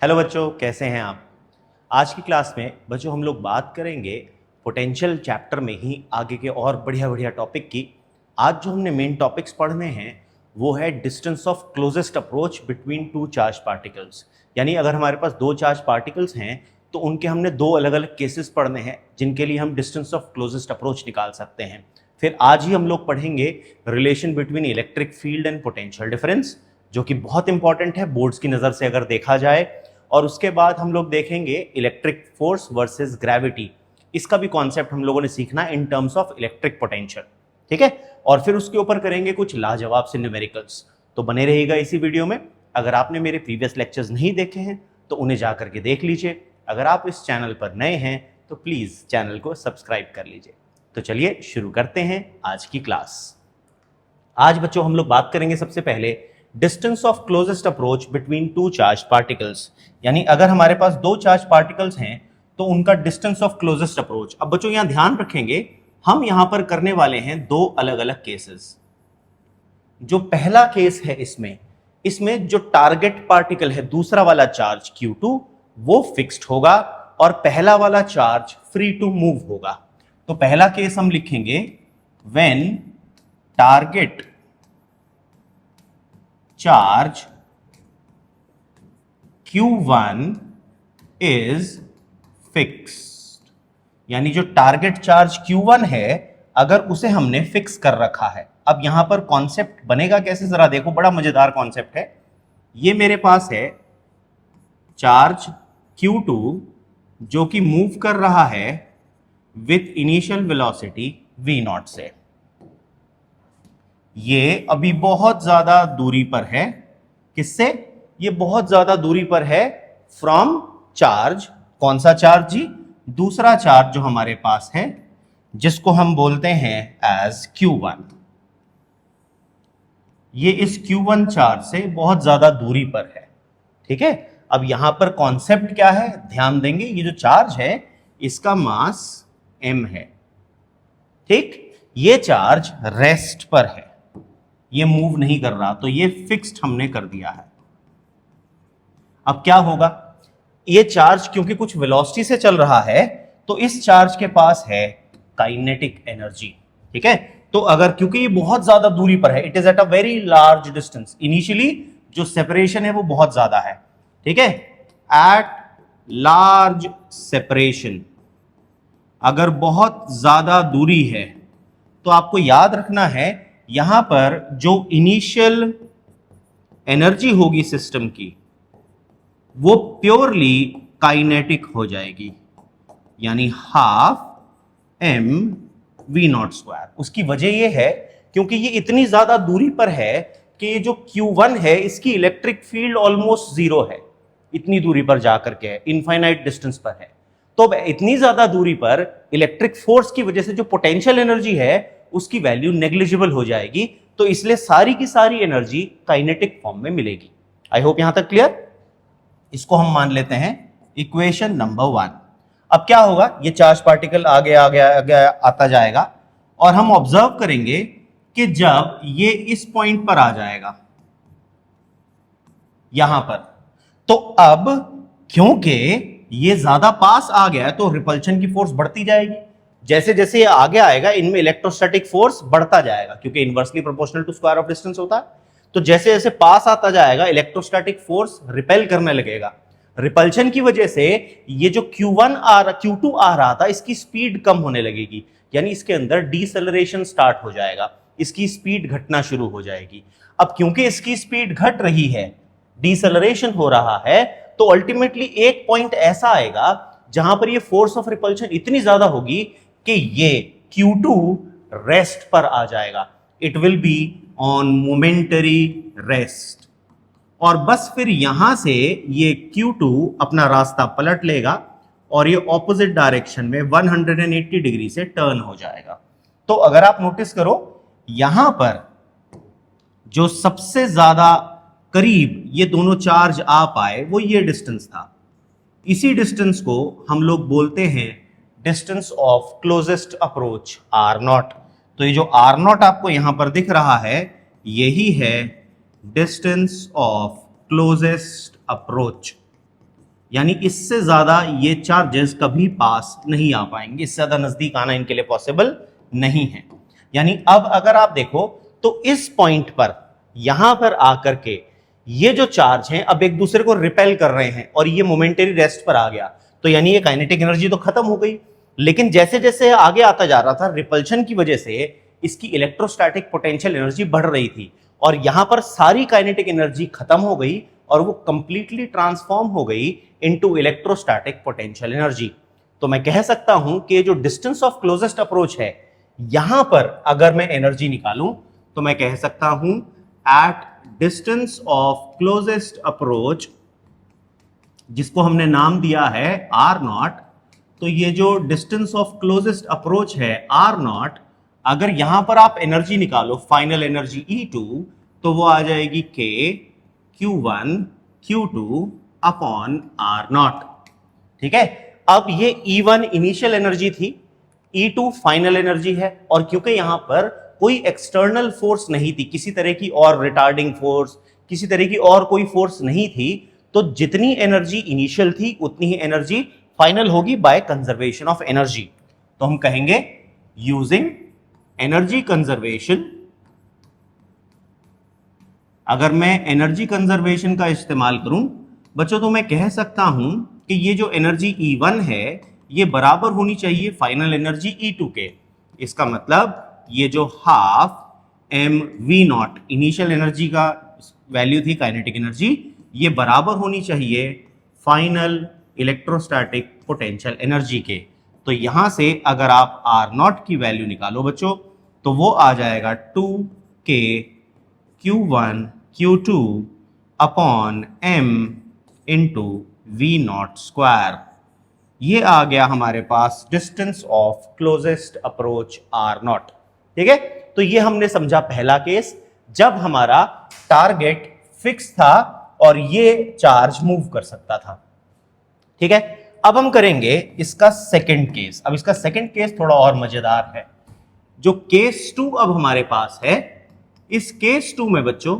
Hello बच्चों, कैसे हैं आप। आज की क्लास में बच्चों हम लोग बात करेंगे पोटेंशियल चैप्टर में ही आगे के और बढ़िया बढ़िया टॉपिक की। आज जो हमने मेन टॉपिक्स पढ़ने हैं वो है distance of closest approach between two charge particles. यानी अगर हमारे पास दो चार्ज पार्टिकल्स हैं तो उनके हमने दो अलग अलग केसेस पढ़ने हैं जिनके लिए हम डिस्टेंस ऑफ क्लोजेस्ट अप्रोच निकाल सकते हैं। फिर आज ही हम लोग पढ़ेंगे relation between electric field and potential difference, जो कि बहुत इंपॉर्टेंट है बोर्ड्स की नज़र से अगर देखा जाए। और उसके बाद हम लोग देखेंगे इलेक्ट्रिक फोर्स वर्सेस ग्रेविटी। इसका भी कॉन्सेप्ट हम लोगों ने सीखना in terms of electric potential, ठीक है। और फिर उसके ऊपर करेंगे कुछ लाजवाब से न्यूमेरिकल्स। तो बने रहिएगा इसी वीडियो में। अगर आपने मेरे प्रीवियस लेक्चर्स नहीं देखे हैं तो उन्हें जा करके देख लीजिए। अगर आप इस चैनल पर नए हैं तो प्लीज़ चैनल को सब्सक्राइब कर लीजिए। तो चलिए शुरू करते हैं आज की क्लास। आज बच्चों हम लोग बात करेंगे सबसे पहले distance of closest approach between two charge particles. यानी अगर हमारे पास दो चार्ज पार्टिकल्स हैं तो उनका डिस्टेंस ऑफ क्लोजेस्ट अप्रोच। अब बच्चों यहां ध्यान रखेंगे, हम यहां पर करने वाले हैं दो अलग अलग केसेस। जो पहला केस है इसमें जो टारगेट पार्टिकल है दूसरा वाला चार्ज Q2 वो फिक्स्ड होगा और पहला वाला चार्ज फ्री टू मूव होगा। तो पहला केस हम लिखेंगे when target charge Q1 is fixed। यानी जो टारगेट चार्ज Q1 है अगर उसे हमने फिक्स कर रखा है। अब यहां पर कॉन्सेप्ट बनेगा कैसे, जरा देखो, बड़ा मजेदार कॉन्सेप्ट है। ये मेरे पास है चार्ज Q2 जो कि मूव कर रहा है विथ इनिशियल वेलोसिटी V0 से। ये अभी बहुत ज्यादा दूरी पर है। किससे? ये बहुत ज्यादा दूरी पर है फ्रॉम चार्ज। कौन सा चार्ज जी? दूसरा चार्ज जो हमारे पास है जिसको हम बोलते हैं एज Q1। ये इस Q1 चार्ज से बहुत ज्यादा दूरी पर है, ठीक है। अब यहां पर कॉन्सेप्ट क्या है, ध्यान देंगे। ये जो चार्ज है इसका मास m है, ठीक। ये चार्ज रेस्ट पर है, ये मूव नहीं कर रहा, तो ये फिक्स्ड हमने कर दिया है। अब क्या होगा, ये चार्ज क्योंकि कुछ वेलोसिटी से चल रहा है तो इस चार्ज के पास है काइनेटिक एनर्जी, ठीक है। तो अगर क्योंकि ये बहुत ज्यादा दूरी पर है, it is at a very large distance, initially जो सेपरेशन है वो बहुत ज्यादा है, ठीक है। एट लार्ज सेपरेशन, अगर बहुत ज्यादा दूरी है तो आपको याद रखना है यहां पर जो इनिशियल एनर्जी होगी सिस्टम की वो प्योरली काइनेटिक हो जाएगी, यानी हाफ mv0²। उसकी वजह यह है क्योंकि ये इतनी ज्यादा दूरी पर है कि ये जो Q1 है इसकी इलेक्ट्रिक फील्ड ऑलमोस्ट जीरो है। इतनी दूरी पर जाकर के इनफाइनाइट डिस्टेंस पर है, तो इतनी ज्यादा दूरी पर इलेक्ट्रिक फोर्स की वजह से जो पोटेंशियल एनर्जी है उसकी वैल्यू नेग्लिजिबल हो जाएगी। तो इसलिए सारी की सारी एनर्जी काइनेटिक फॉर्म में मिलेगी। आई होप यहां तक क्लियर। इसको हम मान लेते हैं इक्वेशन नंबर 1। अब क्या होगा, ये चार्ज पार्टिकल आगे आगे आगे आता जाएगा और हम ऑब्जर्व करेंगे कि जब ये इस पॉइंट पर आ जाएगा यहां पर, तो अब क्योंकि ये ज्यादा पास आ गया तो रिपल्शन की फोर्स बढ़ती जाएगी। जैसे जैसे ये आगे आएगा इनमें इलेक्ट्रोस्टैटिक फोर्स बढ़ता जाएगा क्योंकि inversely proportional to square of distance होता है। तो जैसे जैसे पास आता जाएगा इलेक्ट्रोस्टैटिक फोर्स रिपेल करने लगेगा। रिपल्शन की वजह से ये जो Q2 आ रहा था इसकी स्पीड कम होने लगेगी, यानी इसके अंदर डीसेलरेशन स्टार्ट हो जाएगा, इसकी स्पीड घटना शुरू हो जाएगी। अब क्योंकि इसकी स्पीड घट रही है, डीसेलरेशन हो रहा है, तो अल्टीमेटली एक पॉइंट ऐसा आएगा जहां पर ये फोर्स ऑफ रिपल्शन इतनी ज्यादा होगी कि ये Q2 रेस्ट पर आ जाएगा। It will be on momentary rest. और बस फिर यहां से ये Q2 अपना रास्ता पलट लेगा और ये ऑपोजिट डायरेक्शन में 180 डिग्री से टर्न हो जाएगा। तो अगर आप नोटिस करो यहां पर जो सबसे ज्यादा करीब ये दोनों चार्ज आ पाए वो ये डिस्टेंस था। इसी डिस्टेंस को हम लोग बोलते हैं distance of closest approach R0। तो ये जो R0 आपको यहां पर दिख रहा है यही है डिस्टेंस ऑफ क्लोजेस्ट अप्रोच। यानी इससे ज्यादा ये चार्जेस कभी पास नहीं आ पाएंगे, इससे ज्यादा नजदीक आना इनके लिए पॉसिबल नहीं है। यानी अब अगर आप देखो तो इस पॉइंट पर यहां पर आकर के ये जो चार्ज हैं अब एक दूसरे को रिपेल कर रहे हैं और ये मोमेंटरी रेस्ट पर आ गया, तो यानी ये काइनेटिक एनर्जी तो खत्म हो गई। लेकिन जैसे जैसे आगे आता जा रहा था, रिपल्शन की वजह से इसकी इलेक्ट्रोस्टैटिक पोटेंशियल एनर्जी बढ़ रही थी और यहां पर सारी काइनेटिक एनर्जी खत्म हो गई और वो कंप्लीटली ट्रांसफॉर्म हो गई इनटू इलेक्ट्रोस्टैटिक पोटेंशियल एनर्जी। तो मैं कह सकता हूं कि जो डिस्टेंस ऑफ क्लोजेस्ट अप्रोच है, यहां पर अगर मैं एनर्जी निकालूं तो मैं कह सकता हूं at distance of closest approach, जिसको हमने नाम दिया है आर नॉट, तो ये जो डिस्टेंस ऑफ क्लोजेस्ट अप्रोच है आर नॉट, अगर यहां पर आप एनर्जी निकालो फाइनल एनर्जी E2, तो वो आ जाएगी K Q1 Q2 upon are not. ठीक है, अब ये E1 इनिशियल एनर्जी थी, E2 फाइनल एनर्जी है, और क्योंकि यहां पर कोई एक्सटर्नल फोर्स नहीं थी, किसी तरह की और रिटार्डिंग फोर्स, किसी तरह की और कोई फोर्स नहीं थी, तो जितनी एनर्जी इनिशियल थी उतनी ही एनर्जी फाइनल होगी बाय कंजर्वेशन ऑफ एनर्जी। तो हम कहेंगे यूजिंग एनर्जी कंजर्वेशन, अगर मैं एनर्जी कंजर्वेशन का इस्तेमाल करूं बच्चों तो मैं कह सकता हूं कि ये जो एनर्जी E1 है ये बराबर होनी चाहिए फाइनल एनर्जी E2 के। इसका मतलब ये जो हाफ mv0 इनिशियल एनर्जी का वैल्यू थी काइनेटिक एनर्जी, ये बराबर होनी चाहिए फाइनल इलेक्ट्रोस्टैटिक पोटेंशियल एनर्जी के। तो यहां से अगर आप R0 की वैल्यू निकालो बच्चों तो वो आ जाएगा 2K Q1 Q2 upon m into V0 square. ये आ गया हमारे पास distance of closest approach R0। ठीक है, तो ये हमने समझा पहला केस, जब हमारा टारगेट फिक्स था और ये चार्ज मूव कर सकता था। ठीक है, अब हम करेंगे इसका सेकंड केस। अब इसका सेकंड केस थोड़ा और मजेदार है। जो केस 2 अब हमारे पास है, इस केस 2 में बच्चों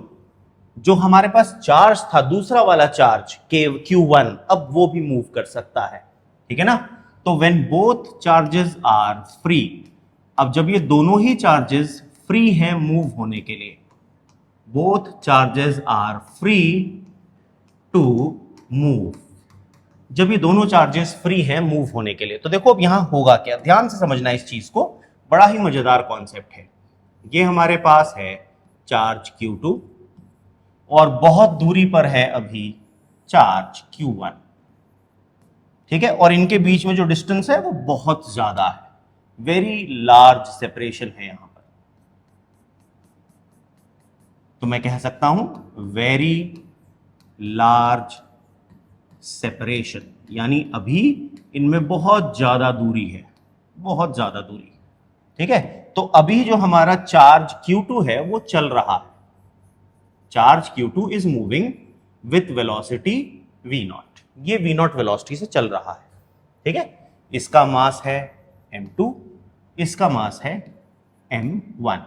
जो हमारे पास चार्ज था, दूसरा वाला चार्ज Q1, अब वो भी मूव कर सकता है। ठीक है ना, तो when both charges are free, अब जब ये दोनों ही चार्जेस फ्री हैं मूव होने के लिए, both charges are free to move, जब ये दोनों चार्जेस फ्री हैं मूव होने के लिए, तो देखो अब यहां होगा क्या, ध्यान से समझना इस चीज को, बड़ा ही मजेदार कॉन्सेप्ट है। ये हमारे पास है चार्ज Q2 और बहुत दूरी पर है अभी चार्ज Q1। ठीक है, और इनके बीच में जो डिस्टेंस है वो बहुत ज्यादा है, वेरी लार्ज सेपरेशन है यहां पर। तो मैं कह सकता हूं वेरी लार्ज सेपरेशन, यानी अभी इनमें बहुत ज्यादा दूरी है, बहुत ज्यादा दूरी। ठीक है, तो अभी जो हमारा चार्ज Q2 है वो चल रहा है, charge Q2 is moving with velocity V0, ये V0 वेलोसिटी से चल रहा है। ठीक है, इसका मास है m2, इसका मास है m1।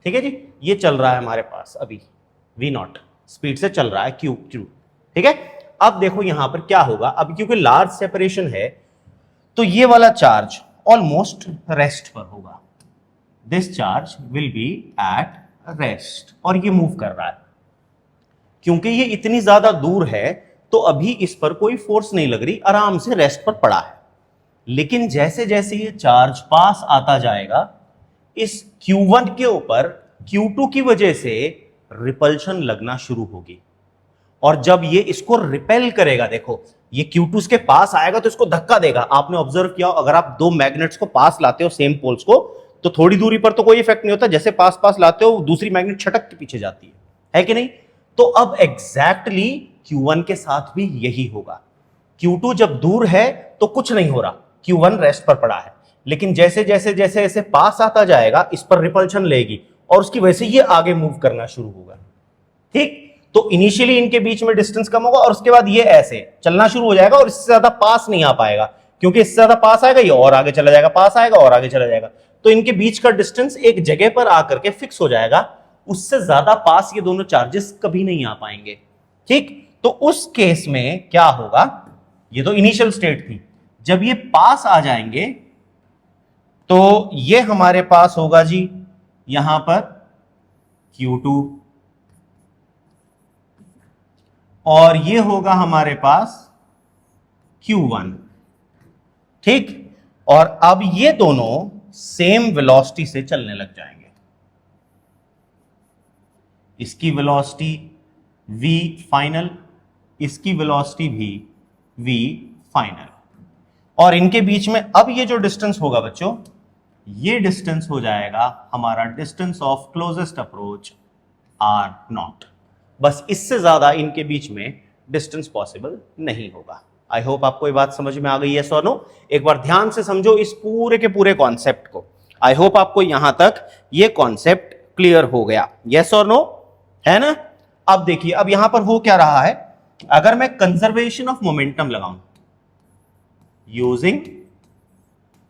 ठीक है जी, ये चल रहा है हमारे पास अभी V0 स्पीड से चल रहा है Q2। ठीक है, अब देखो यहां पर क्या होगा, अब क्योंकि लार्ज सेपरेशन है तो ये वाला चार्ज ऑलमोस्ट रेस्ट पर होगा, this charge will be at rest, और ये मूव कर रहा है। क्योंकि ये इतनी ज्यादा दूर है तो अभी इस पर कोई फोर्स नहीं लग रही, आराम से रेस्ट पर पड़ा है। लेकिन जैसे जैसे ये चार्ज पास आता जाएगा, इस Q1 के ऊपर Q2 की वजह से रिपल्शन लगना शुरू होगी, और जब ये इसको रिपेल करेगा, देखो ये Q2 इसके पास आएगा तो इसको धक्का देगा। आपने ऑब्जर्व किया, अगर आप दो मैग्नेट्स को पास लाते हो सेम पोल्स को, तो थोड़ी दूरी पर तो कोई इफेक्ट नहीं होता, जैसे पास पास लाते हो दूसरी मैग्नेट छटक के पीछे जाती है कि नहीं। तो अब एग्जैक्टली Q1 के साथ भी यही होगा। Q2 जब दूर है तो कुछ नहीं हो रहा, Q1 रेस्ट पर पड़ा है, लेकिन जैसे जैसे जैसे जैसे पास आता जाएगा इस पर रिपल्शन लेगी और उसकी वजह से ये आगे मूव करना शुरू होगा। ठीक, तो इनिशियली इनके बीच में डिस्टेंस कम होगा और उसके बाद ये ऐसे चलना शुरू हो जाएगा और इससे ज्यादा पास नहीं आ पाएगा, क्योंकि इससे ज्यादा पास आएगा ये और आगे चला जाएगा, पास आएगा और आगे चला जाएगा। तो इनके बीच का डिस्टेंस एक जगह पर आकर के फिक्स हो जाएगा, उससे ज्यादा पास ये दोनों चार्जेस कभी नहीं आ पाएंगे। ठीक, तो उस केस में क्या होगा, ये तो इनिशियल स्टेट थी। जब ये पास आ जाएंगे तो ये हमारे पास होगा जी यहां पर Q2 और ये होगा हमारे पास Q1, ठीक। और अब ये दोनों सेम वेलोसिटी से चलने लग जाएंगे। इसकी वेलोसिटी v फाइनल, इसकी वेलोसिटी भी v फाइनल, और इनके बीच में अब ये जो डिस्टेंस होगा बच्चों, ये डिस्टेंस हो जाएगा हमारा distance of closest approach r0। बस इससे ज्यादा इनके बीच में डिस्टेंस पॉसिबल नहीं होगा। आई होप आपको ये बात समझ में आ गई है सोनो। एक बार ध्यान से समझो इस पूरे के पूरे कॉन्सेप्ट को। आई होप आपको यहां तक ये कॉन्सेप्ट क्लियर हो गया। यस और नो, है ना। अब देखिए, अब यहां पर हो क्या रहा है, अगर मैं कंजर्वेशन ऑफ मोमेंटम लगाऊं, यूजिंग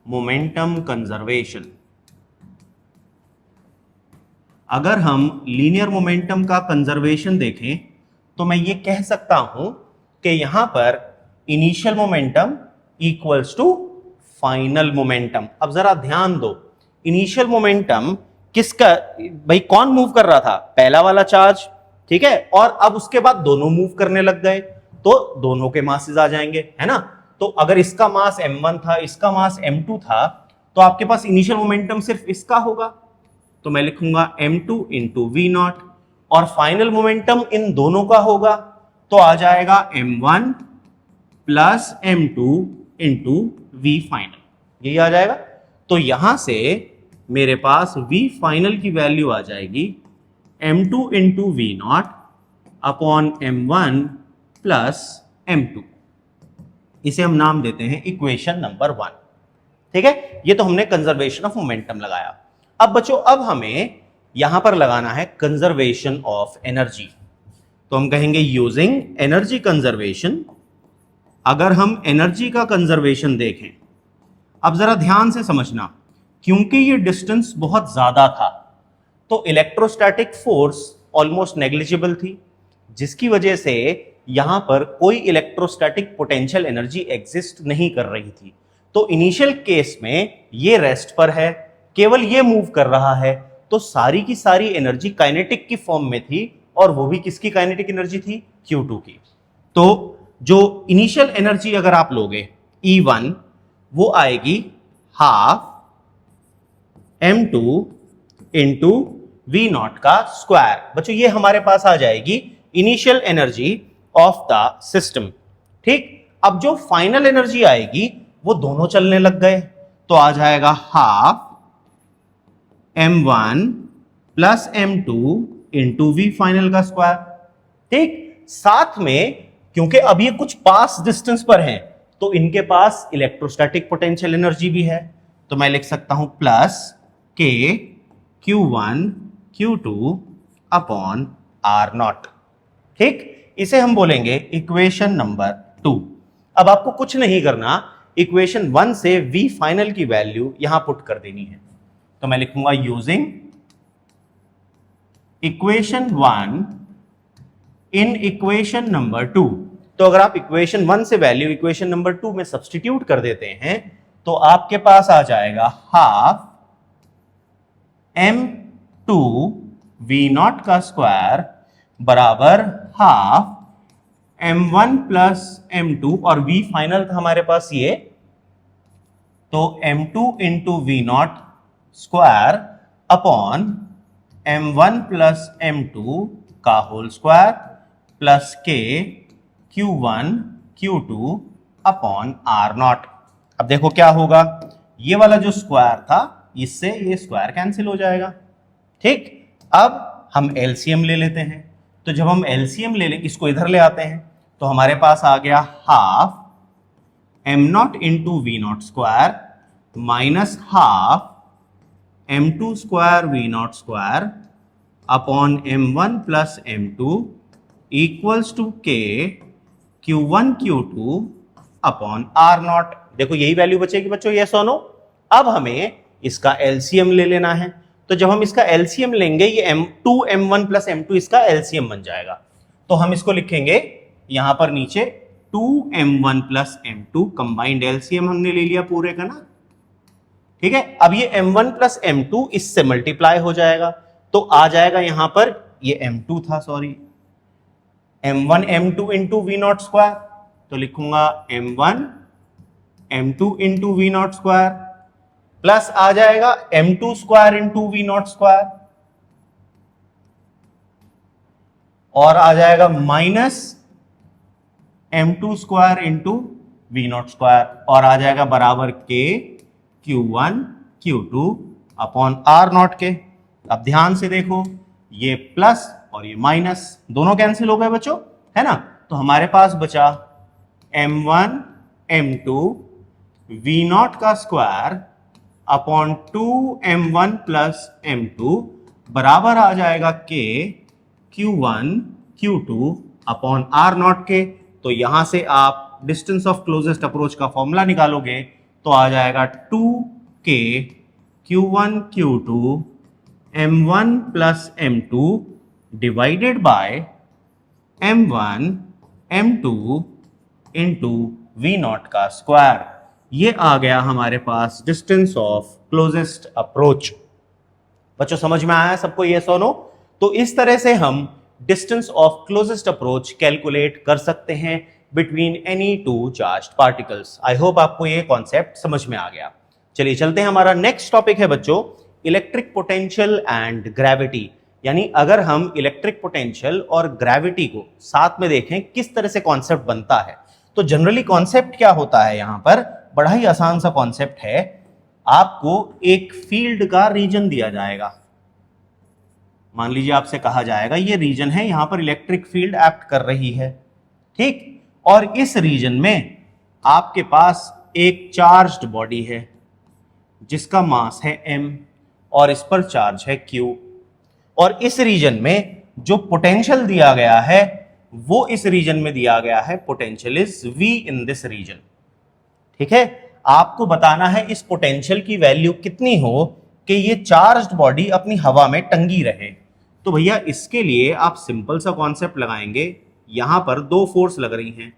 मोमेंटम कंजर्वेशन, अगर हम लीनियर मोमेंटम का कंजर्वेशन देखें तो मैं ये कह सकता हूं कि यहां पर initial momentum equals to final momentum. अब जरा ध्यान दो, इनिशियल मोमेंटम किसका, भाई कौन मूव कर रहा था, पहला वाला चार्ज, ठीक है। और अब उसके बाद दोनों मूव करने लग गए तो दोनों के मासेस आ जाएंगे, है ना। तो अगर इसका मास m1 था, इसका मास m2 था, तो आपके पास इनिशियल मोमेंटम सिर्फ इसका होगा, तो मैं लिखूंगा m2 इंटू v0, और फाइनल मोमेंटम इन दोनों का होगा, तो आ जाएगा m1 plus m2 into v final, यही आ जाएगा। तो यहां से मेरे पास v फाइनल की वैल्यू आ जाएगी m2 into v0 upon m1 plus m2। इसे हम नाम देते हैं इक्वेशन नंबर 1, ठीक है। ये तो हमने कंजर्वेशन ऑफ मोमेंटम लगाया। अब बच्चों, अब हमें यहां पर लगाना है कंजर्वेशन ऑफ एनर्जी। तो हम कहेंगे यूजिंग एनर्जी कंजर्वेशन। अगर हम एनर्जी का कंजर्वेशन देखें, अब जरा ध्यान से समझना, क्योंकि ये डिस्टेंस बहुत ज्यादा था तो इलेक्ट्रोस्टैटिक फोर्स ऑलमोस्ट नेग्लिजिबल थी, जिसकी वजह से यहां पर कोई इलेक्ट्रोस्टैटिक पोटेंशियल एनर्जी एग्जिस्ट नहीं कर रही थी। तो इनिशियल केस में ये रेस्ट पर है, केवल ये मूव कर रहा है, तो सारी की सारी एनर्जी काइनेटिक की फॉर्म में थी, और वो भी किसकी काइनेटिक एनर्जी थी, Q2 की। तो जो इनिशियल एनर्जी अगर आप लोगे E1, वो आएगी हाफ m2 इंटू v0 का स्क्वायर। बच्चों ये हमारे पास आ जाएगी initial energy of the system, ठीक। अब जो फाइनल एनर्जी आएगी वो दोनों चलने लग गए, तो आ जाएगा half m1 plus m2 into v final का स्क्वायर, ठीक। साथ में क्योंकि अब ये कुछ पास डिस्टेंस पर हैं, तो इनके पास इलेक्ट्रोस्टैटिक पोटेंशियल एनर्जी भी है, तो मैं लिख सकता हूं plus k Q1 Q2 upon R0, ठीक। इसे हम बोलेंगे इक्वेशन नंबर 2। अब आपको कुछ नहीं करना, इक्वेशन 1 से v फाइनल की वैल्यू यहां पुट कर देनी है, तो मैं लिखूंगा using equation 1 in equation number 2। तो अगर आप इक्वेशन 1 से वैल्यू इक्वेशन नंबर 2 में सब्स्टिट्यूट कर देते हैं तो आपके पास आ जाएगा हाफ m2 v0 का स्क्वायर बराबर हाफ m1 प्लस m2, और v फाइनल था हमारे पास ये, तो m2 into v0 square upon m1 plus m2 का whole square plus k Q1 Q2 upon R0। अब देखो क्या होगा, ये वाला जो स्क्वायर था इससे ये स्क्वायर कैंसिल हो जाएगा, ठीक। अब हम एलसीएम ले लेते हैं, तो जब हम एलसीएम ले लें, इसको इधर ले आते हैं, तो हमारे पास आ गया half m0 into v0 square minus half m2 square v0 square upon m1 plus m2 equals to k Q1 Q2 upon R0। देखो यही वैल्यू बचेगी बच्चों, ये सोनो। अब हमें इसका एलसीएम ले लेना है, तो जब हम इसका एलसीएम लेंगे, ये m2 m1 प्लस m2 इसका एलसीएम बन जाएगा, तो हम इसको लिखेंगे यहां पर नीचे 2m1 plus m2, combined LCM हमने ले लिया पूरे का ना, ठीक है। अब ये m1 प्लस m2 इससे मल्टीप्लाई हो जाएगा, तो आ जाएगा यहां पर, ये m2 था sorry, m1 m2 into we naught square, तो लिखूंगा m1 m2 into we naught square, plus आ जाएगा m2 square into we naught square, और आ जाएगा minus m2 square into we naught square, और आ जाएगा बराबर के q1 q2 upon r not के। अब ध्यान से देखो, ये प्लस और ये माइनस दोनों कैंसिल हो गए बच्चों, है ना। तो हमारे पास बचा m1 m2 वी नॉट का square upon 2m1 plus m2 बराबर आ जाएगा के q1 q2 upon r not के। तो यहां से आप डिस्टेंस ऑफ क्लोजेस्ट अप्रोच का फॉर्मूला निकालोगे तो आ जाएगा 2k q1 q2 m1 plus m2 divided by m1 m2 into we not का स्क्वायर। ये आ गया हमारे पास डिस्टेंस ऑफ क्लोजेस्ट अप्रोच। बच्चों समझ में आया सबको, ये सोनो? तो इस तरह से हम distance of closest approach calculate कर सकते हैं between any two charged particles. I hope आपको ये कॉन्सेप्ट समझ में आ गया। चलिए चलते हैं, हमारा नेक्स्ट टॉपिक है बच्चों इलेक्ट्रिक पोटेंशियल एंड ग्रेविटी। यानी अगर हम इलेक्ट्रिक पोटेंशियल और ग्रेविटी को साथ में देखें किस तरह से कॉन्सेप्ट बनता है, तो जनरली कॉन्सेप्ट क्या होता है यहां पर, बड़ा ही आसान सा कॉन्सेप्ट है। आपको एक फील्ड का रीजन दिया जाएगा, मान लीजिए आपसे कहा जाएगा ये रीजन है, यहां पर इलेक्ट्रिक फील्ड एक्ट कर रही है, ठीक। और इस रीजन में आपके पास एक चार्ज्ड बॉडी है जिसका मास है m और इस पर चार्ज है q, और इस रीजन में जो पोटेंशियल दिया गया है वो इस रीजन में दिया गया है, potential is v in this region, ठीक है। आपको बताना है इस पोटेंशियल की वैल्यू कितनी हो कि ये चार्ज्ड बॉडी अपनी हवा में टंगी रहे। तो भैया इसके लिए आप सिंपल सा कॉन्सेप्ट लगाएंगे। यहां पर दो फोर्स लग रही हैं,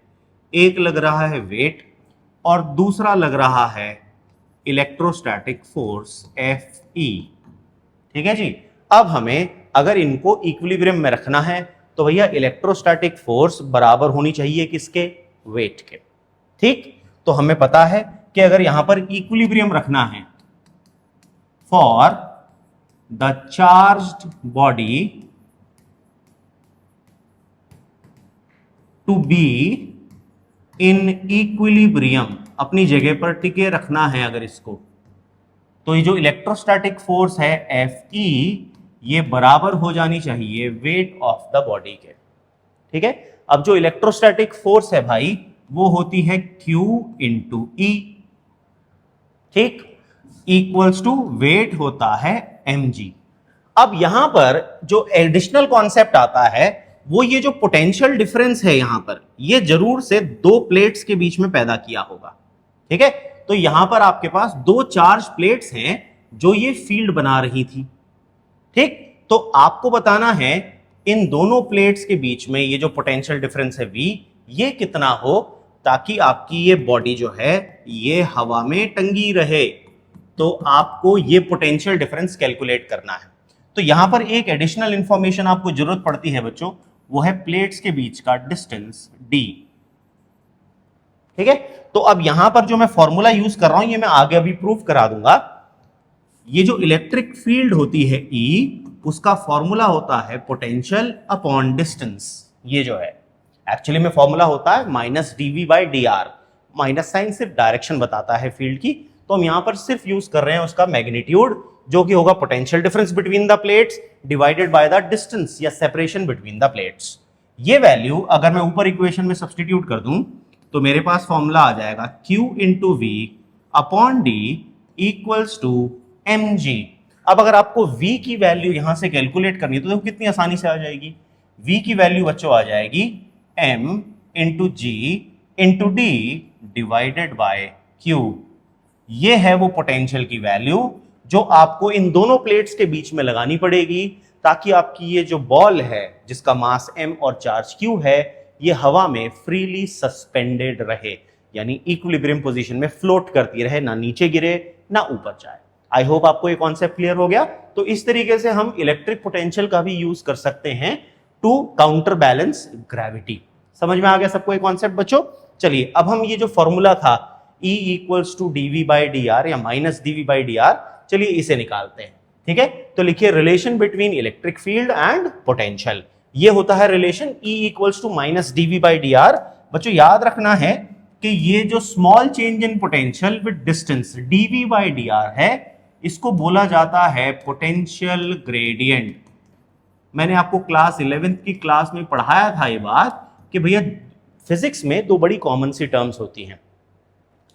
एक लग रहा है वेट और दूसरा लग रहा है इलेक्ट्रोस्टैटिक फोर्स Fe, ठीक है जी। अब हमें अगर इनको इक्विलिब्रियम में रखना है तो भैया इलेक्ट्रोस्टैटिक फोर्स बराबर होनी चाहिए किसके, वेट के, ठीक। तो हमें पता है कि अगर यहां पर इक्विलिब्रियम रखना है for the charged body to be in equilibrium, अपनी जगह पर टिके रखना है अगर इसको, तो ये जो इलेक्ट्रोस्टैटिक फोर्स है Fe ये बराबर हो जानी चाहिए वेट ऑफ द बॉडी के, ठीक है। अब जो इलेक्ट्रोस्टैटिक फोर्स है भाई वो होती है Q इंटू E, ठीक, इक्वल्स टू वेट होता है mg। अब यहां पर जो एडिशनल कॉन्सेप्ट आता है वो ये जो पोटेंशियल डिफरेंस है यहां पर, ये जरूर से दो प्लेट्स के बीच में पैदा किया होगा, ठीक है। तो यहां पर आपके पास दो चार्ज प्लेट्स हैं जो ये फील्ड बना रही थी, ठीक। तो आपको बताना है इन दोनों प्लेट्स के बीच में ये जो पोटेंशियल डिफरेंस है V, ये कितना हो ताकि आपकी ये बॉडी जो है ये हवा में टंगी रहे। तो आपको ये पोटेंशियल डिफरेंस कैलकुलेट करना है। तो यहां पर एक एडिशनल इंफॉर्मेशन आपको जरूरत पड़ती है बच्चों, वो है प्लेट्स के बीच का डिस्टेंस d, ठीक है। तो अब यहां पर जो मैं फॉर्मूला यूज कर रहा हूं ये मैं आगे अभी प्रूव करा दूंगा। ये जो इलेक्ट्रिक फील्ड होती है E, उसका फॉर्मूला होता है पोटेंशियल अपॉन डिस्टेंस। ये जो है एक्चुअली में फॉर्मूला होता है minus dv by dr, minus sign सिर्फ डायरेक्शन बताता है फील्ड की, तो हम यहां पर सिर्फ यूज कर रहे हैं उसका मैग्नीट्यूड, जो कि होगा potential difference between the plates divided by the distance या सेपरेशन बिटवीन द प्लेट्स। ये वैल्यू अगर मैं ऊपर इक्वेशन में सब्स्टिट्यूट कर दूं तो मेरे पास फॉर्मूला आ जाएगा Q into V upon D equals to mg। अब अगर आपको V की वैल्यू यहां से कैलकुलेट करनी है तो देखो कितनी आसानी से आ जाएगी। V की वैल्यू बच्चों आ जाएगी m into G into D divided by Q। ये है वो पोटेंशियल की वैल्यू जो आपको इन दोनों प्लेट्स के बीच में लगानी पड़ेगी ताकि आपकी ये जो बॉल है जिसका मास m और चार्ज q है ये हवा में फ्रीली सस्पेंडेड रहे, यानी इक्विलिब्रियम पोजीशन में फ्लोट करती रहे, ना नीचे गिरे ना ऊपर जाए। आई होप आपको ये कॉन्सेप्ट क्लियर हो गया। तो इस तरीके से हम इलेक्ट्रिक पोटेंशियल का भी यूज कर सकते हैं टू काउंटर बैलेंस ग्रेविटी। समझ में आ गया सबको ये कॉन्सेप्ट बच्चों? चलिए अब हम ये जो फॉर्मूला था E equals to dV by D R या minus dV by D R, चलिए इसे निकालते हैं। ठीक है, तो लिखिए relation between electric field and potential. ये होता है relation E equals to minus dV by D R. बच्चों याद रखना है कि ये जो small change in potential with distance dV by D R है, इसको बोला जाता है पोटेंशियल ग्रेडियंट। मैंने आपको क्लास 11th की क्लास में पढ़ाया था ये बात कि भैया फिजिक्स में दो बड़ी कॉमन सी टर्म्स होती हैं।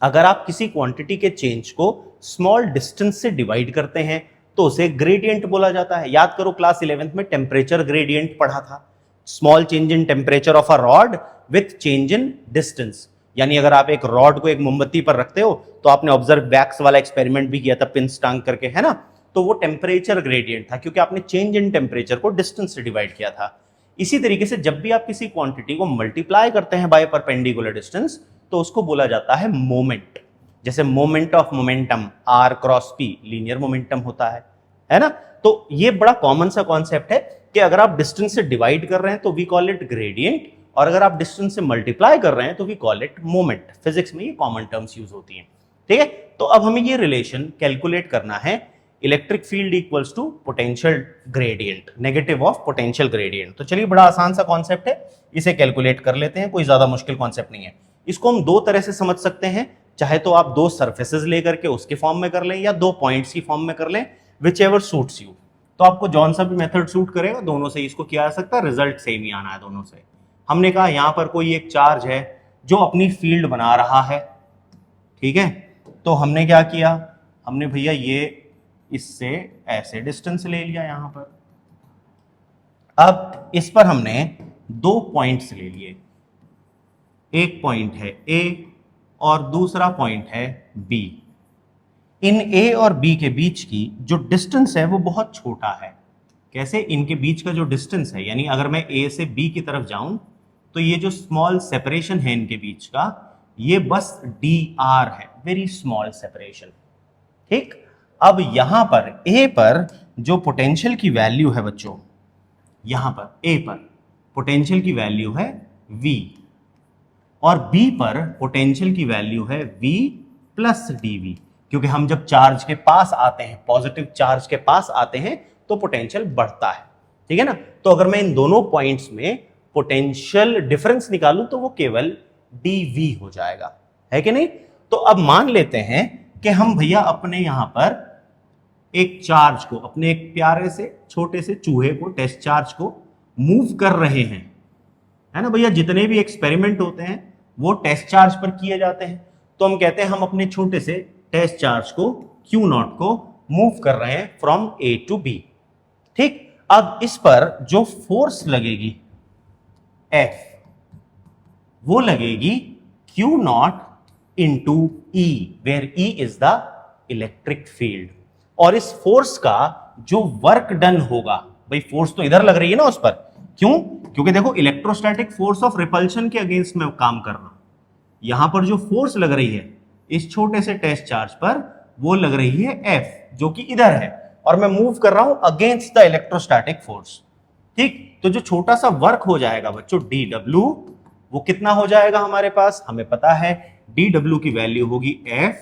अगर आप किसी क्वांटिटी के चेंज को स्मॉल डिस्टेंस से डिवाइड करते हैं तो उसे ग्रेडियंट बोला जाता है। याद करो क्लास 11th में टेम्परेचर ग्रेडियंट पढ़ा था, small change in temperature of a rod with change in distance. यानी अगर आप एक रॉड को एक मोमबत्ती पर रखते हो तो आपने ऑब्जर्व वैक्स वाला एक्सपेरिमेंट भी किया था पिंस टांग करके, है ना, तो वो टेम्परेचर ग्रेडियंट था क्योंकि आपने चेंज इन टेम्परेचर को डिस्टेंस से डिवाइड किया था। इसी तरीके से जब भी आप किसी क्वांटिटी को मल्टीप्लाई करते हैं बाय परपेंडिकुलर डिस्टेंस तो उसको बोला जाता है मोमेंट। जैसे moment of momentum R cross P linear momentum होता है ना। तो ये बड़ा कॉमन सा कॉन्सेप्ट है कि अगर आप डिस्टेंस से डिवाइड कर रहे हैं तो वी कॉल इट ग्रेडियंट, और अगर आप डिस्टेंस से मल्टीप्लाई कर रहे हैं तो we call it moment. Physics में ये कॉमन टर्म्स यूज होती हैं। ठीक है, तो अब हमें ये रिलेशन कैलकुलेट करना है, electric field equals to potential gradient, negative of potential gradient. तो चलिए बड़ा आसान सा कॉन्सेप्ट है, इसे कैलकुलेट कर लेते हैं, कोई ज्यादा मुश्किल कॉन्सेप्ट नहीं है। इसको हम दो तरह से समझ सकते हैं, चाहे तो आप दो सर्फेसेस लेकर के उसके फॉर्म में कर लें या दो पॉइंट्स की फॉर्म में कर लें, विच एवर सूट्स यू। तो आपको जौन सा भी मेथड सूट करेगा दोनों से इसको किया जा सकता है, रिजल्ट सेम ही आना है दोनों से। हमने कहा यहां पर कोई एक चार्ज है जो अपनी फील्ड बना रहा है, ठीक है, तो हमने क्या किया, हमने भैया ये इससे ऐसे डिस्टेंस ले लिया यहां पर। अब इस पर हमने दो पॉइंट्स ले लिए, एक पॉइंट है A और दूसरा पॉइंट है B। इन A और B के बीच की जो डिस्टेंस है वो बहुत छोटा है। कैसे? इनके बीच का जो डिस्टेंस है, यानी अगर मैं A से B की तरफ जाऊं तो ये जो स्मॉल सेपरेशन है इनके बीच का, ये बस dr है, वेरी स्मॉल सेपरेशन। ठीक, अब यहां पर A पर जो पोटेंशियल की वैल्यू है बच्चों, यहां पर A पर पोटेंशियल की वैल्यू है V और B पर पोटेंशियल की वैल्यू है V प्लस dV। क्योंकि हम जब चार्ज के पास आते हैं, पॉजिटिव चार्ज के पास आते हैं तो पोटेंशियल बढ़ता है, ठीक है ना। तो अगर मैं इन दोनों पॉइंट्स में पोटेंशियल डिफरेंस निकालूं तो वो केवल dV हो जाएगा, है कि नहीं। तो अब मान लेते हैं कि हम भैया अपने यहां पर एक चार्ज को, अपने एक प्यारे से छोटे से चूहे को, टेस्ट चार्ज को मूव कर रहे हैं, है ना भैया। जितने भी एक्सपेरिमेंट होते हैं वो टेस्ट चार्ज पर किए जाते हैं, तो हम कहते हैं हम अपने छोटे से टेस्ट चार्ज को Q0 को मूव कर रहे हैं फ्रॉम A टू B। ठीक, अब इस पर जो फोर्स लगेगी F, वो लगेगी Q0 into E, where E is the electric field. और इस फोर्स का जो वर्क डन होगा, भाई फोर्स तो इधर लग रही है ना उस पर, क्यों? क्योंकि देखो इलेक्ट्रोस्टैटिक फोर्स ऑफ रिपल्शन के अगेंस्ट में काम कर रहा हूं। यहां पर जो फोर्स लग रही है इस छोटे से टेस्ट चार्ज पर, वो लग रही है F, जो कि इधर है, और मैं मूव कर रहा हूं अगेंस्ट द इलेक्ट्रोस्टैटिक फोर्स। ठीक, तो जो छोटा सा वर्क हो जाएगा बच्चों dW, वो कितना हो जाएगा हमारे पास, हमें पता है dW की वैल्यू होगी F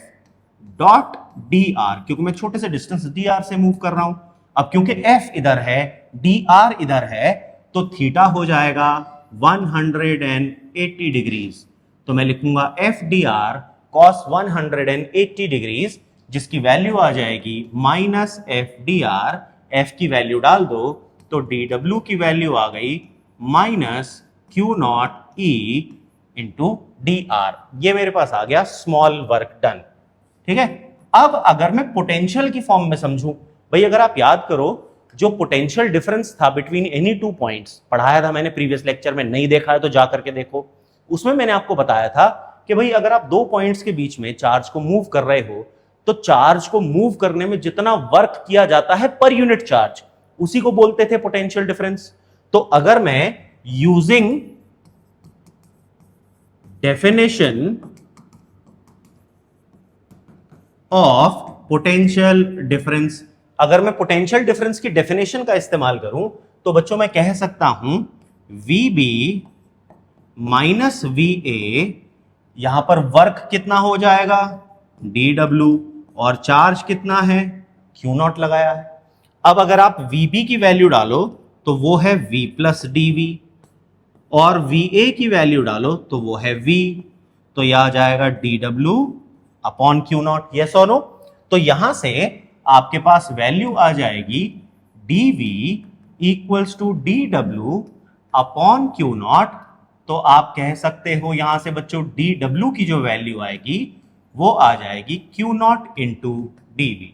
डॉट dr, क्योंकि मैं छोटे से डिस्टेंस dr से मूव कर रहा हूं। अब क्योंकि F इधर है, dr इधर है, तो थीटा हो जाएगा 180 डिग्रीज। तो मैं लिखूंगा F dr cos 180 डिग्रीज, जिसकी वैल्यू आ जाएगी माइनस F dr। F की वैल्यू डाल दो तो dW की वैल्यू आ गई minus Q0 E into dr। ये मेरे पास आ गया स्मॉल वर्क डन। ठीक है, अब अगर मैं पोटेंशियल की फॉर्म में समझूं, भाई अगर आप याद करो जो पोटेंशियल डिफरेंस था बिटवीन एनी टू पॉइंट्स, पढ़ाया था मैंने प्रीवियस लेक्चर में, नहीं देखा है तो जा करके देखो। उसमें मैंने आपको बताया था कि भाई अगर आप दो पॉइंट्स के बीच में चार्ज को मूव कर रहे हो तो चार्ज को मूव करने में जितना वर्क किया जाता है पर यूनिट चार्ज, उसी को बोलते थे पोटेंशियल डिफरेंस। तो अगर मैं using definition of potential difference. अगर मैं पोटेंशियल डिफरेंस की डेफिनेशन का इस्तेमाल करूं तो बच्चों मैं कह सकता हूं VB माइनस VA, यहां पर वर्क कितना हो जाएगा DW, और चार्ज कितना है Q नॉट लगाया है। अब अगर आप VB की वैल्यू डालो तो वो है V प्लस DV, और VA की वैल्यू डालो तो वो है V, तो यह आ जाएगा DW upon Q not. Yes और नो? तो यहां से आपके पास वैल्यू आ जाएगी DV equals to DW upon Q not. तो आप कह सकते हो यहां से बच्चों DW की जो वैल्यू आएगी वो आ जाएगी Q नॉट इंटू DV।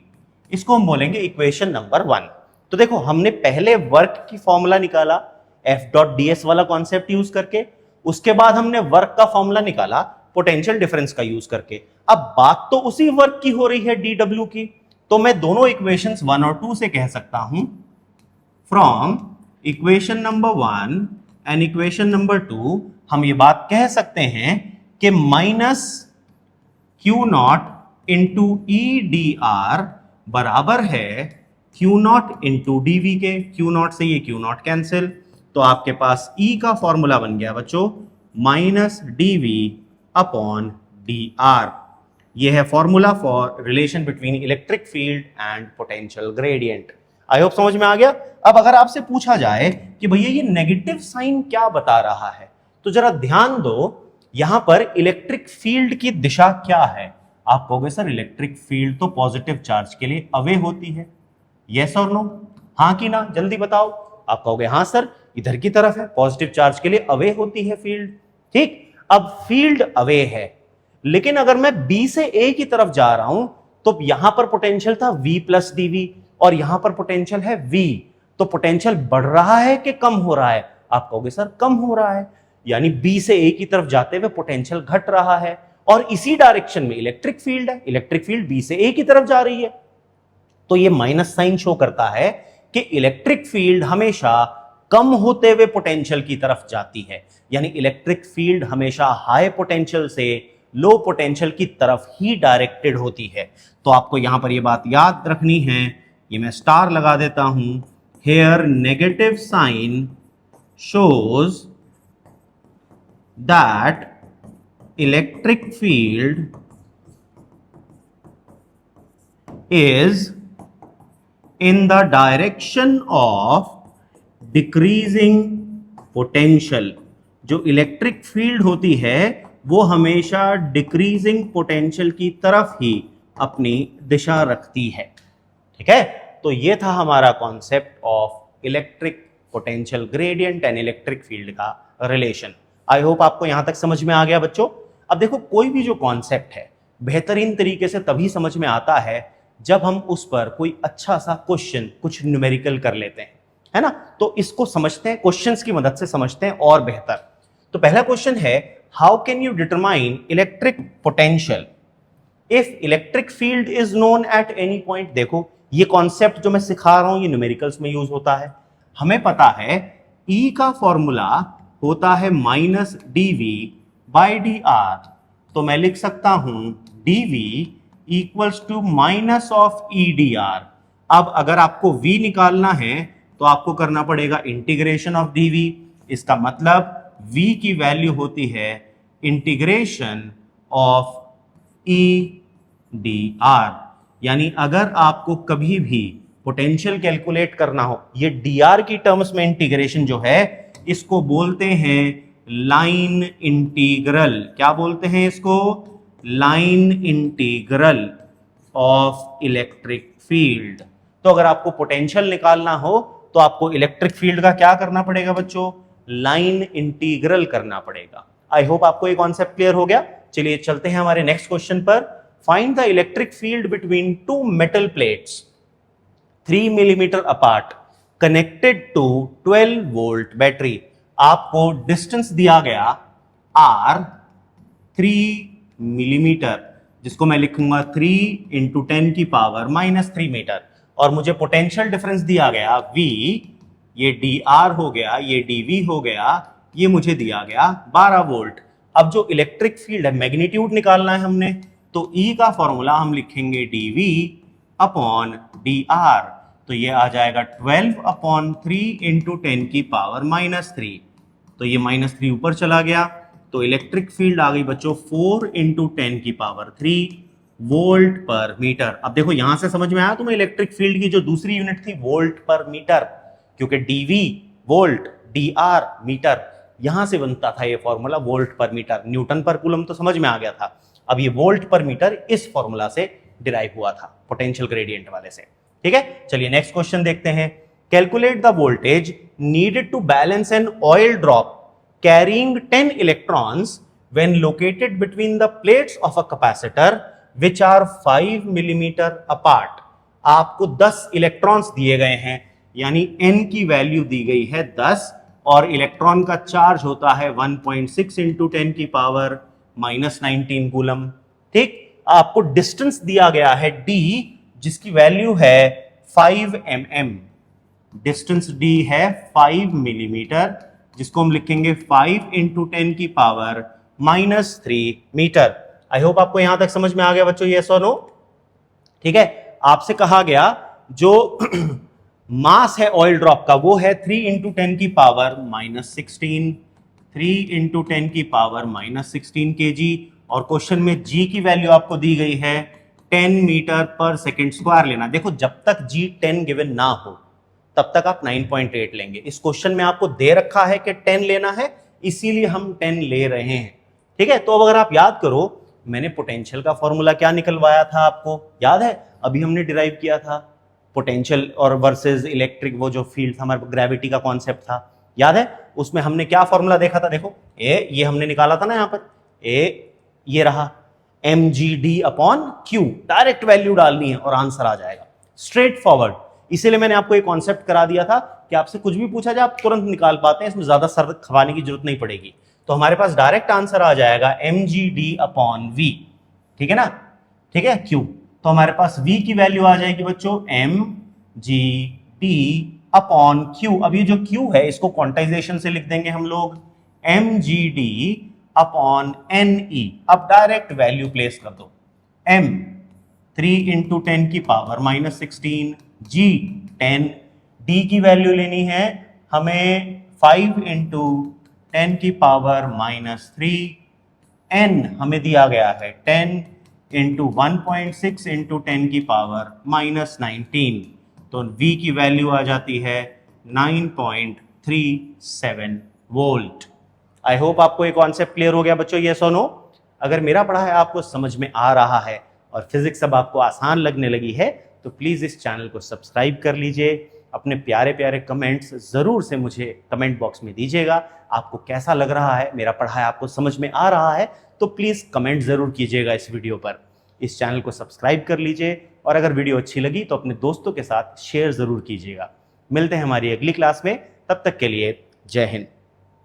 इसको हम बोलेंगे इक्वेशन नंबर 1। तो देखो हमने पहले वर्क की फॉर्मूला निकाला F डॉट ds वाला कॉन्सेप्ट यूज करके, उसके बाद हमने वर्क का फॉर्मूला निकाला पोटेंशियल डिफरेंस का यूज करके। अब बात तो उसी वर्क की हो रही है DW की, तो मैं दोनों इक्वेशंस 1 और 2 से कह सकता हूं from equation number 1 and equation number 2 हम ये बात कह सकते हैं कि minus Q not into EDR बराबर है Q नॉट इंटू DV के। Q नॉट से ये Q नॉट कैंसिल, तो आपके पास E का फॉर्मूला बन गया बच्चों माइनस DV अपॉन DR। ये है formula for relation between electric field and potential gradient. I hope समझ में आ गया। अब अगर आपसे पूछा जाए कि भैया ये नेगेटिव साइन क्या बता रहा है, तो जरा ध्यान दो, यहां पर इलेक्ट्रिक फील्ड की दिशा क्या है। आप कहोगे सर इलेक्ट्रिक फील्ड तो पॉजिटिव चार्ज के लिए अवे होती है, यस और नो, हाँ कि ना, जल्दी बताओ। आप कहोगे हाँ सर इधर की तरफ है, पॉजिटिव चार्ज के लिए अवे होती है फील्ड। ठीक, अब फील्ड अवे है, लेकिन अगर मैं B से A की तरफ जा रहा हूं तो यहां पर पोटेंशियल था V प्लस DV और यहां पर पोटेंशियल है V, तो पोटेंशियल बढ़ रहा है कि कम हो रहा है। आप कहोगे सर कम हो रहा है, यानी B से A की तरफ जाते हुए पोटेंशियल घट रहा है, और इसी डायरेक्शन में इलेक्ट्रिक फील्ड है, इलेक्ट्रिक फील्ड B से A की तरफ जा रही है। तो ये माइनस साइन शो करता है कि इलेक्ट्रिक फील्ड हमेशा कम होते हुए पोटेंशियल की तरफ जाती है, यानी इलेक्ट्रिक फील्ड हमेशा हाई पोटेंशियल से लो पोटेंशियल की तरफ ही डायरेक्टेड होती है। तो आपको यहां पर ये बात याद रखनी है, ये मैं स्टार लगा देता हूं, here negative sign shows that electric field is in the direction of decreasing potential। जो इलेक्ट्रिक फील्ड होती है वो हमेशा डिक्रीजिंग पोटेंशियल की तरफ ही अपनी दिशा रखती है। ठीक है, तो ये था हमारा concept of electric potential gradient and electric field का रिलेशन। आई होप आपको यहां तक समझ में आ गया बच्चों। अब देखो कोई भी जो कॉन्सेप्ट है बेहतरीन तरीके से तभी समझ में आता है जब हम उस पर कोई अच्छा सा क्वेश्चन कुछ न्यूमेरिकल कर लेते हैं, है ना। तो इसको समझते हैं, क्वेश्चंस की मदद से समझते हैं और बेहतर। तो पहला क्वेश्चन है, how can you determine electric potential if electric field is known at any point. देखो ये कॉन्सेप्ट जो मैं सिखा रहा हूं ये न्यूमेरिकल्स में यूज होता है। हमें पता है E का फॉर्मूला होता है माइनस DV बाई DR, तो मैं लिख सकता हूं DV equals to minus of EDR। अब अगर आपको V निकालना है तो आपको करना पड़ेगा इंटीग्रेशन ऑफ DV। इसका मतलब V की वैल्यू होती है इंटीग्रेशन ऑफ EDR। यानी अगर आपको कभी भी पोटेंशियल कैलकुलेट करना हो, ये DR की टर्म्स में इंटीग्रेशन जो है इसको बोलते हैं लाइन इंटीग्रल। क्या बोलते हैं इसको? Line integral of electric field. तो अगर आपको पोटेंशियल निकालना हो तो आपको इलेक्ट्रिक फील्ड का क्या करना पड़ेगा बच्चों? लाइन इंटीग्रल करना पड़ेगा। आई होप आपको ये कॉन्सेप्ट क्लियर हो गया। चलिए चलते हैं हमारे नेक्स्ट क्वेश्चन पर। Find the electric field between two metal plates 3 millimetre apart connected to 12 volt battery. आपको डिस्टेंस दिया गया R 3 मिलीमीटर, जिसको मैं लिखूंगा 3 इंटू 10 की पावर -3 मीटर, और मुझे पोटेंशियल डिफरेंस दिया गया V, ये DR हो गया, ये DV हो गया, ये मुझे दिया गया 12 वोल्ट। अब जो इलेक्ट्रिक फील्ड है, मैग्नीट्यूड निकालना है हमने, तो E का फॉर्मूला हम लिखेंगे dV अपॉन dr, तो ये आ जाएगा 12/3 इंटू 10 की पावर -3, तो ये -3 ऊपर चला गया, तो इलेक्ट्रिक फील्ड आ गई बच्चों 4 इंटू 10 की पावर 3 वोल्ट पर मीटर। अब देखो यहां से समझ में आया तुम्हें इलेक्ट्रिक फील्ड की जो दूसरी यूनिट थी वोल्ट पर मीटर, क्योंकि dV वोल्ट, dr मीटर, यहां से बनता था ये फॉर्मूला वोल्ट पर मीटर। न्यूटन पर कूलम तो समझ में आ गया था, अब ये वोल्ट पर मीटर इस फॉर्मूला से डिराइव हुआ था, पोटेंशियल ग्रेडियंट वाले से। ठीक है, चलिए नेक्स्ट क्वेश्चन देखते हैं। Calculate the voltage needed to balance an oil drop carrying 10 electrons when located between the plates of a capacitor which are 5 millimetre apart. आपको 10 इलेक्ट्रॉन्स दिए गए हैं, यानी n की वैल्यू दी गई है 10 और इलेक्ट्रॉन का चार्ज होता है 1.6 इंटू 10 की पावर -19 कूलम। ठीक, आपको डिस्टेंस दिया गया है d, जिसकी वैल्यू है 5 mm, डिस्टेंस d है 5 मिलीमीटर, जिसको हम लिखेंगे 5 इंटू 10 की पावर -3 मीटर। आई होप आपको यहां तक समझ में आ गया बच्चों, यस और नो। ठीक है, आपसे कहा गया जो मास है ऑयल ड्रॉप का वो है 3 इंटू 10 की पावर -16, 3 इंटू 10 की पावर -16 kg, और क्वेश्चन में g की वैल्यू आपको दी गई है 10 मीटर पर सेकेंड स्क्वायर लेना। देखो जब तक g 10 गिवन ना हो तब तक आप 9.8 लेंगे। इस क्वेश्चन में आपको दे रखा है कि 10 लेना है, इसीलिए हम 10 ले रहे हैं। ठीक है, तो अब अगर आप याद करो, मैंने पोटेंशियल का फॉर्मूला क्या निकलवाया था आपको याद है, अभी हमने डिराइव किया था पोटेंशियल और वर्सेस इलेक्ट्रिक, वो जो फील्ड था हमारे ग्रेविटी का कॉन्सेप्ट था, याद है। उसमें हमने क्या फॉर्मूला देखा था, देखो ए, ये हमने निकाला था ना यहाँ पर, ए ये रहा mgd upon q, direct value डालनी है और आंसर आ जाएगा स्ट्रेट फॉरवर्ड। इसीलिए मैंने आपको एक कॉन्सेप्ट करा दिया था कि आपसे कुछ भी पूछा जाए आप तुरंत निकाल पाते हैं, इसमें ज्यादा सर खवाने की जरूरत नहीं पड़ेगी। तो हमारे पास डायरेक्ट आंसर आ जाएगा mgd अपॉन v, ठीक है ना, ठीक है q, तो हमारे पास v की वैल्यू आ जाएगी बच्चों mgd अपॉन q। अब ये जो q है इसको क्वांटाइजेशन से लिख देंगे हम लोग mgd अपॉन ne। अब डायरेक्ट वैल्यू प्लेस कर दो, m 3 इंटू 10 की पावर -16, g 10, d की वैल्यू लेनी है हमें 5 इंटू 10 की पावर -3, n हमें दिया गया है 10 इंटू 1.6 इंटू 10 की पावर -19, तो v की वैल्यू आ जाती है 9.37 वोल्ट। आई होप आपको ये कॉन्सेप्ट क्लियर हो गया बच्चों, ये सुनो। अगर मेरा पढ़ाया आपको समझ में आ रहा है और फिजिक्स अब आपको आसान लगने लगी है तो प्लीज़ इस चैनल को सब्सक्राइब कर लीजिए। अपने प्यारे प्यारे कमेंट्स ज़रूर से मुझे कमेंट बॉक्स में दीजिएगा। आपको कैसा लग रहा है, मेरा पढ़ाया आपको समझ में आ रहा है तो प्लीज़ कमेंट ज़रूर कीजिएगा इस वीडियो पर। इस चैनल को सब्सक्राइब कर लीजिए और अगर वीडियो अच्छी लगी तो अपने दोस्तों के साथ शेयर ज़रूर कीजिएगा। मिलते हैं हमारी अगली क्लास में, तब तक के लिए जय हिंद।